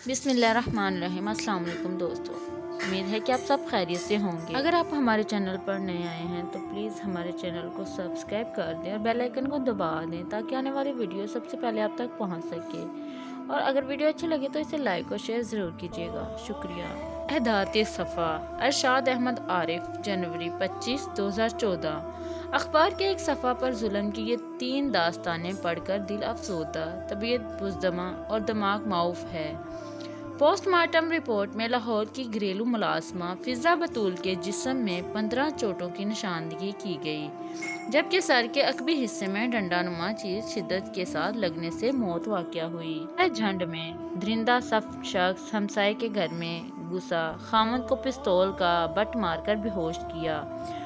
بسم اللہ الرحمن الرحیم۔ السلام علیکم دوستو، امید ہے کہ آپ سب خیریت سے ہوں گے۔ اگر آپ ہمارے چینل پر نئے آئے ہیں تو پلیز ہمارے چینل کو سبسکرائب کر دیں اور بیل آئیکن کو دبا دیں تاکہ آنے والی ویڈیو سب سے پہلے آپ تک پہنچ سکے، اور اگر ویڈیو اچھی لگے تو اسے لائک اور شیئر ضرور کیجیے گا۔ شکریہ۔ احداث صفحہ ارشاد احمد عارف، جنوری 25، 2014۔ اخبار کے ایک صفحہ پر ظلم کی یہ 3 داستانیں پڑھ کر دل افسردہ، طبیعت بزدماں اور دماغ معوف ہے۔ پوسٹ مارٹم رپورٹ میں لاہور کی گھریلو ملازمہ فضا بطول کے جسم میں 15 چوٹوں کی نشاندہی کی گئی، جبکہ سر کے عقبی حصے میں ڈنڈا نما چیز شدت کے ساتھ لگنے سے موت واقع ہوئی۔ جھنڈ میں درندہ سف شخص ہمسائے کے گھر میں گھسا، خاوند کو پستول کا بٹ مار کر بے ہوش کیا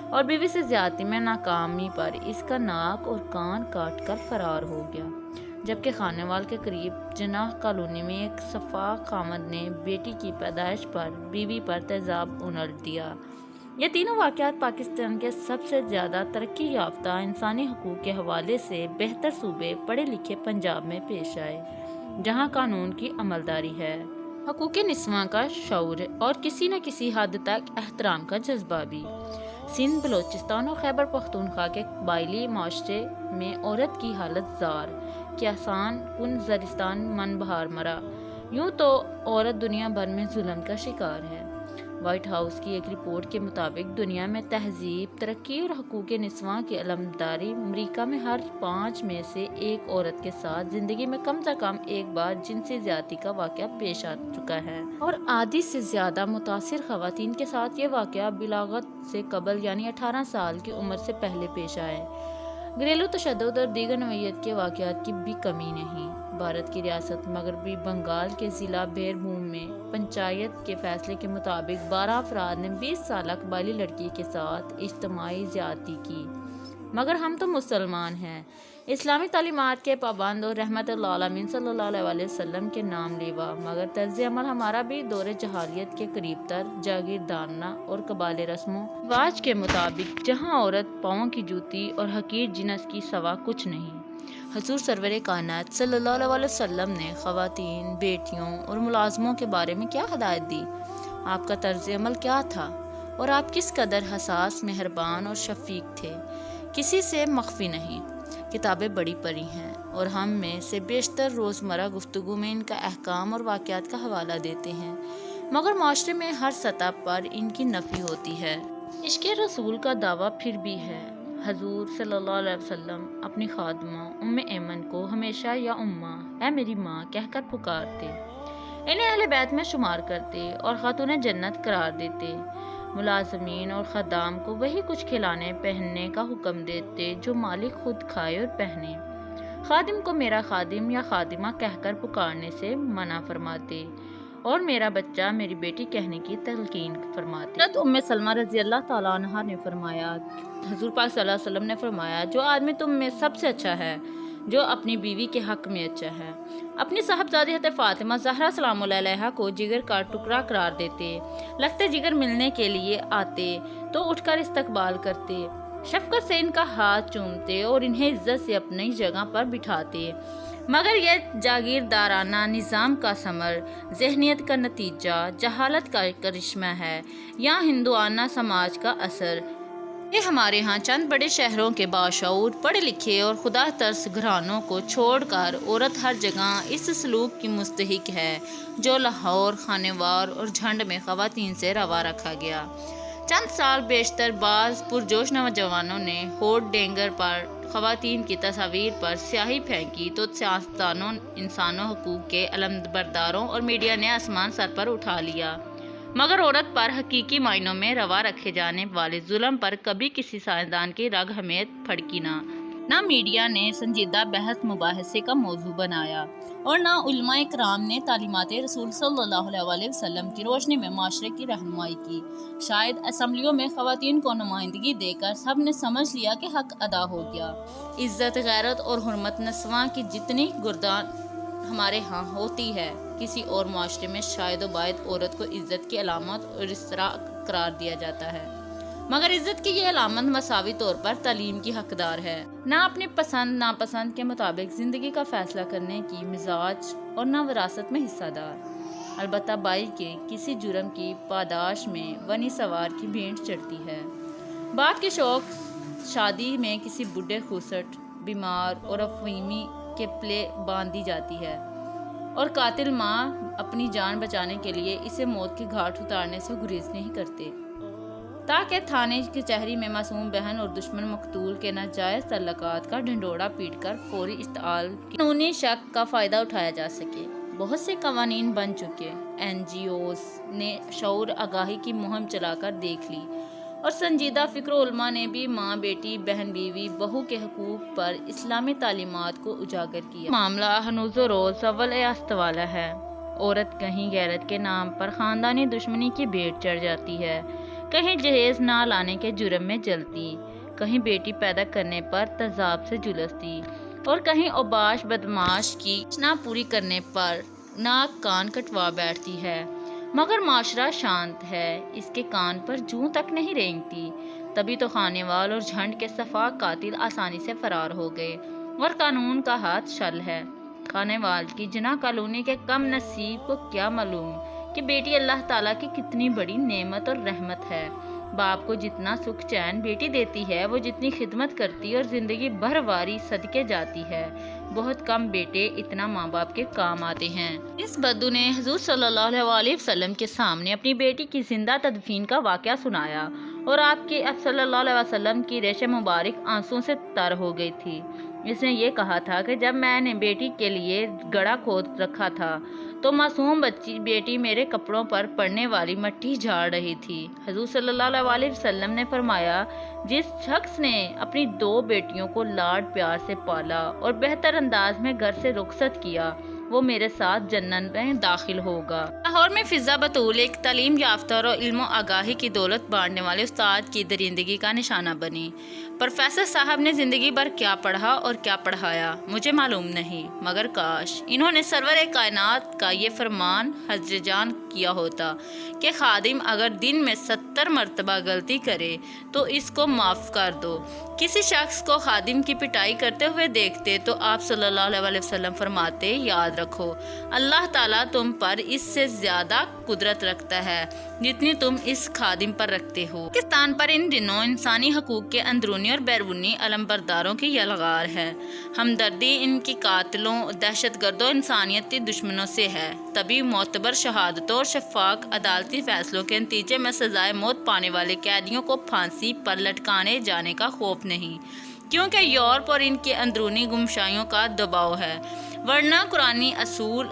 اور بیوی سے زیادتی میں ناکامی پر اس کا ناک اور کان کاٹ کر فرار ہو گیا، جبکہ خانیوال کے قریب جناح کالونی میں ایک شفاق خاوند نے بیٹی کی پیدائش پر بیوی پر تیزاب الٹ دیا۔ یہ تینوں واقعات پاکستان کے سب سے زیادہ ترقی یافتہ انسانی حقوق کے حوالے سے بہتر صوبے پڑھے لکھے پنجاب میں پیش آئے، جہاں قانون کی عملداری ہے، حقوق نسواں کا شعور اور کسی نہ کسی حد تک احترام کا جذبہ بھی۔ سندھ، بلوچستان اور خیبر پختونخوا کے قبائلی معاشرے میں عورت کی حالت زار کہ آسان کن زرستان من بہار مرا، یوں تو عورت دنیا بھر میں ظلم کا شکار ہے۔ وائٹ ہاؤس کی ایک رپورٹ کے مطابق دنیا میں تہذیب، ترقی اور حقوق نسواں کی علمبرداری امریکہ میں ہر 5 میں سے 1 عورت کے ساتھ زندگی میں کم سے کم ایک بار جنسی زیادتی کا واقعہ پیش آ چکا ہے، اور آدھی سے زیادہ متاثر خواتین کے ساتھ یہ واقعہ بلاغت سے قبل یعنی 18 سال کی عمر سے پہلے پیش آئے۔ گھریلو تشدد اور دیگر نوعیت کے واقعات کی بھی کمی نہیں۔ بھارت کی ریاست مغربی بنگال کے ضلع بیر بھوم میں پنچایت کے فیصلے کے مطابق 12 افراد نے 20 سالہ قبائلی لڑکی کے ساتھ اجتماعی زیادتی کی، مگر ہم تو مسلمان ہیں، اسلامی تعلیمات کے پابند اور رحمت للعالمین صلی اللہ علیہ وسلم کے نام لیوا، مگر طرز عمل ہمارا بھی دور جاہلیت کے قریب تر جاگیردارانہ اور قبائلی رسم و رواج کے مطابق، جہاں عورت پاؤں کی جوتی اور حقیر جنس کی سوا کچھ نہیں۔ حضور سرور کائنات صلی اللہ علیہ وسلم نے خواتین، بیٹیوں اور ملازموں کے بارے میں کیا ہدایت دی؟ آپ کا طرز عمل کیا تھا؟ اور آپ کس قدر حساس، مہربان اور شفیق تھے؟ کسی سے مخفی نہیں۔ کتابیں بڑی پڑھی ہیں اور ہم میں سے بیشتر روزمرہ گفتگو میں ان کا احکام اور واقعات کا حوالہ دیتے ہیں، مگر معاشرے میں ہر سطح پر ان کی نفی ہوتی ہے۔ عشق رسول کا دعویٰ پھر بھی ہے۔ حضور صلی اللہ علیہ وسلم اپنی خادمہ ام ایمن کو ہمیشہ یا اماں، اے میری ماں کہہ کر پکارتے، انہیں اہل بیت میں شمار کرتے اور خاتون جنت قرار دیتے۔ ملازمین اور خدام کو وہی کچھ کھلانے پہننے کا حکم دیتے جو مالک خود کھائے اور پہنے۔ خادم کو میرا خادم یا خادمہ کہہ کر پکارنے سے منع فرماتے اور میرا بچہ، میری بیٹی کہنے کی تلقین فرماتے۔ حضرت ام سلمہ رضی اللہ تعالیٰ عنہا نے فرمایا، حضور پاک صلی اللہ علیہ وسلم نے فرمایا، جو آدمی تم میں سب سے اچھا ہے، جو اپنی بیوی کے حق میں اچھا ہے، اپنی صاحبزادی حضرت فاطمہ زہرا سلام اللہ علیہا کو جگر کا ٹکڑا قرار دیتے، لگتے جگر ملنے کے لیے آتے تو اٹھ کر استقبال کرتے، شفقت سے ان کا ہاتھ چومتے اور انہیں عزت سے اپنی جگہ پر بٹھاتے، مگر یہ جاگیردارانہ نظام کا ثمر، ذہنیت کا نتیجہ، جہالت کا کرشمہ ہے یا ہندوانہ سماج کا اثر۔ یہ ہمارے ہاں چند بڑے شہروں کے باشعور، پڑھے لکھے اور خدا ترس گھرانوں کو چھوڑ کر عورت ہر جگہ اس سلوک کی مستحق ہے جو لاہور، خانیوال اور جھنڈ میں خواتین سے روا رکھا گیا۔ چند سال بیشتر بعض پرجوش نوجوانوں نے ہوٹ ڈینگر پر خواتین کی تصاویر پر سیاہی پھینکی تو سیاستدانوں، انسانوں حقوق کے علمبرداروں اور میڈیا نے آسمان سر پر اٹھا لیا، مگر عورت پر حقیقی معنوں میں روا رکھے جانے والے ظلم پر کبھی کسی سائنسدان کی رگ ہمیت پھڑکی نہ میڈیا نے سنجیدہ بحث مباحثے کا موضوع بنایا اور نہ علماء کرام نے تعلیمات رسول صلی اللہ علیہ وسلم کی روشنی میں معاشرے کی رہنمائی کی۔ شاید اسمبلیوں میں خواتین کو نمائندگی دے کر سب نے سمجھ لیا کہ حق ادا ہو گیا۔ عزت، غیرت اور حرمت نسواں کی جتنی گردان ہمارے ہاں ہوتی ہے، کسی اور معاشرے میں شاید و باید عورت کو عزت کی علامت اور اسطراء قرار دیا جاتا ہے، مگر عزت کی یہ علامت مساوی طور پر تعلیم کی حقدار ہے، نہ اپنی پسند ناپسند کے مطابق زندگی کا فیصلہ کرنے کی مزاج اور نہ وراثت میں حصہ دار۔ البتہ بائی کے کسی جرم کی پاداش میں ونی سوار کی بھینٹ چڑھتی ہے۔ باپ کے شوق شادی میں کسی بوڑھے خوسٹ، بیمار اور افیمی کے پلے باندھ دی جاتی ہے، اور قاتل ماں اپنی جان بچانے کے لیے اسے موت کے گھاٹ اتارنے سے گریز نہیں کرتے، تاکہ تھانے کچہری میں معصوم بہن اور دشمن مقتول کے ناجائز تعلقات کا ڈھنڈورا پیٹ کر فوری اشتعال قانونی شک کا فائدہ اٹھایا جا سکے۔ بہت سے قوانین بن چکے، NGOs نے شعور آگاہی کی مہم چلا کر دیکھ لی، اور سنجیدہ فکر علماء نے بھی ماں، بیٹی، بہن، بیوی، بہو کے حقوق پر اسلامی تعلیمات کو اجاگر کیا۔ معاملہ ہنوز و روز اول استوالا ہے۔ عورت کہیں غیرت کے نام پر خاندانی دشمنی کی بھیٹ چڑھ جاتی ہے، کہیں جہیز نہ لانے کے جرم میں جلتی، کہیں بیٹی پیدا کرنے پر تیزاب سے جلستی، اور کہیں اوباش بدماش کی نہ پوری کرنے پر ناک کان کٹوا بیٹھتی ہے۔ مگر معاشرہ شانت ہے، اس کے کان پر جوں تک نہیں رینگتی۔ تبھی تو خانے وال اور جھنڈ کے صفاق قاتل آسانی سے فرار ہو گئے، اور قانون کا ہاتھ شل ہے۔ خانے وال کی جناح کالونی کے کم نصیب کو کیا معلوم کہ بیٹی اللہ تعالیٰ کی کتنی بڑی نعمت اور رحمت ہے۔ باپ کو جتنا سکھ چین بیٹی دیتی ہے، وہ جتنی خدمت کرتی اور زندگی بھر واری صدقے جاتی ہے، بہت کم بیٹے اتنا ماں باپ کے کام آتے ہیں۔ اس بدو نے حضور صلی اللہ علیہ وسلم کے سامنے اپنی بیٹی کی زندہ تدفین کا واقعہ سنایا، اور آپ کے صلی اللہ علیہ وسلم کی ریش مبارک آنسوں سے تر ہو گئی تھی۔ اس نے یہ کہا تھا کہ جب میں نے بیٹی کے لیے گڑھا کھود رکھا تھا تو معصوم بیٹی میرے کپڑوں پر پڑنے والی مٹی جھاڑ رہی تھی۔ حضور صلی اللہ علیہ وسلم نے فرمایا، جس شخص نے اپنی 2 بیٹیوں کو لاڈ پیار سے پالا اور بہتر انداز میں گھر سے رخصت کیا، وہ میرے ساتھ جنت میں داخل ہوگا۔ لاہور میں فضا بطول ایک تعلیم یافتہ اور علم و آگاہی کی دولت بانٹنے والے استاد کی درندگی کا نشانہ بنی۔ پروفیسر صاحب نے زندگی بھر کیا پڑھا اور کیا پڑھایا مجھے معلوم نہیں، مگر کاش انہوں نے سرور کائنات کا یہ فرمان حضر جان کیا ہوتا کہ خادم اگر دن میں 70 مرتبہ غلطی کرے تو اس کو معاف کر دو۔ کسی شخص کو خادم کی پٹائی کرتے ہوئے دیکھتے تو آپ صلی اللہ علیہ وسلم فرماتے، یاد رکھو اللہ تعالیٰ تم پر اس سے زیادہ قدرت رکھتا ہے جتنی تم اس خادم پر رکھتے ہو۔ پاکستان پر ان دنوں انسانی حقوق کے اندرونی اور بیرونی علمبرداروں کی یلغار ہے۔ ہمدردی ان کی قاتلوں، دہشت گردوں، انسانیتی دشمنوں سے ہے، تبھی معتبر شہادتوں اور شفاف عدالتی فیصلوں کے نتیجے میں سزائے موت پانے والے قیدیوں کو پھانسی پر لٹکانے جانے کا خوف نہیں، کیونکہ یورپ اور ان کے اندرونی گمشائیوں کا دباؤ ہے، ورنہ قرآنی اصول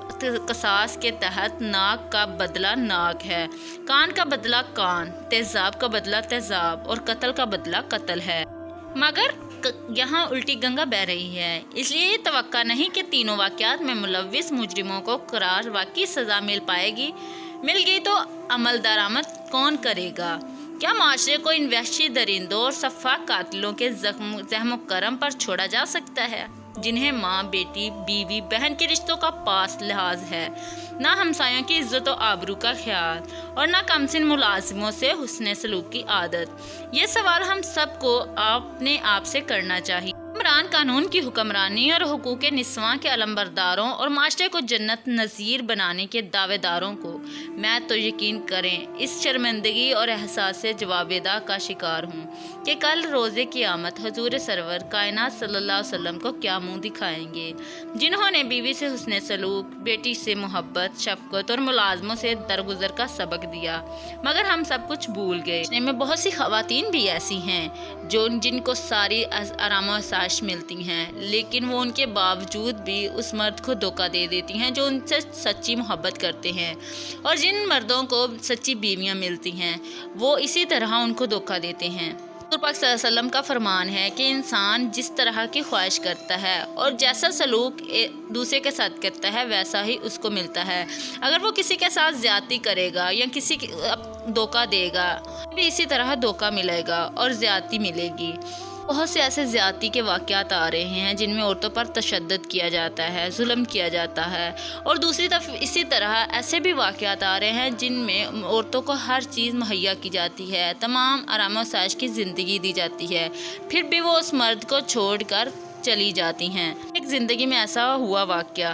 قصاص کے تحت ناک کا بدلہ ناک ہے، کان کا بدلہ کان، تیزاب کا بدلہ تیزاب اور قتل کا بدلہ قتل ہے۔ مگر یہاں الٹی گنگا بہہ رہی ہے، اس لیے یہ توقع نہیں کہ تینوں واقعات میں ملوث مجرموں کو قرار واقعی سزا مل پائے گی۔ مل گئی تو عمل درآمد کون کرے گا؟ کیا معاشرے کو ان وحشی درندوں اور سفاک قاتلوں کے زحم و کرم پر چھوڑا جا سکتا ہے، جنہیں ماں، بیٹی، بیوی، بہن کے رشتوں کا پاس لحاظ ہے، نہ ہمسایوں کی عزت و آبرو کا خیال، اور نہ کمسن ملازموں سے حسن سلوک کی عادت؟ یہ سوال ہم سب کو اپنے آپ سے کرنا چاہیے۔ حکمران قانون کی حکمرانی اور حقوق نسواں کے علمبرداروں اور معاشرے کو جنت نظیر بنانے کے دعوے داروں کو میں تو یقین کریں اس شرمندگی اور احساس جوابدہ کا شکار ہوں کہ کل روز قیامت حضور سرور کائنات صلی اللہ علیہ وسلم کو کیا منہ دکھائیں گے، جنہوں نے بیوی سے حسن سلوک، بیٹی سے محبت، شفقت اور ملازموں سے درگزر کا سبق دیا، مگر ہم سب کچھ بھول گئے۔ ان میں بہت سی خواتین بھی ایسی ہیں جن کو ساری آرام و آسائش ملتی ہیں، لیکن وہ ان کے باوجود بھی اس مرد کو دھوکہ دے دیتی ہیں جو ان سے سچی محبت کرتے ہیں، اور جن مردوں کو سچی بیویاں ملتی ہیں وہ اسی طرح ان کو دھوکہ دیتے ہیں۔ حضور پاک صلی اللہ علیہ وسلم کا فرمان ہے کہ انسان جس طرح کی خواہش کرتا ہے اور جیسا سلوک دوسرے کے ساتھ کرتا ہے ویسا ہی اس کو ملتا ہے۔ اگر وہ کسی کے ساتھ زیادتی کرے گا یا کسی دھوکہ دے گا بھی اسی طرح دھوکہ ملے گا اور زیادتی ملے گی۔ بہت سے ایسے زیادتی کے واقعات آ رہے ہیں جن میں عورتوں پر تشدد کیا جاتا ہے، ظلم کیا جاتا ہے، اور دوسری طرف اسی طرح ایسے بھی واقعات آ رہے ہیں جن میں عورتوں کو ہر چیز مہیا کی جاتی ہے، تمام آرام و آسائش کی زندگی دی جاتی ہے، پھر بھی وہ اس مرد کو چھوڑ کر چلی جاتی ہیں۔ ایک زندگی میں ایسا ہوا واقعہ،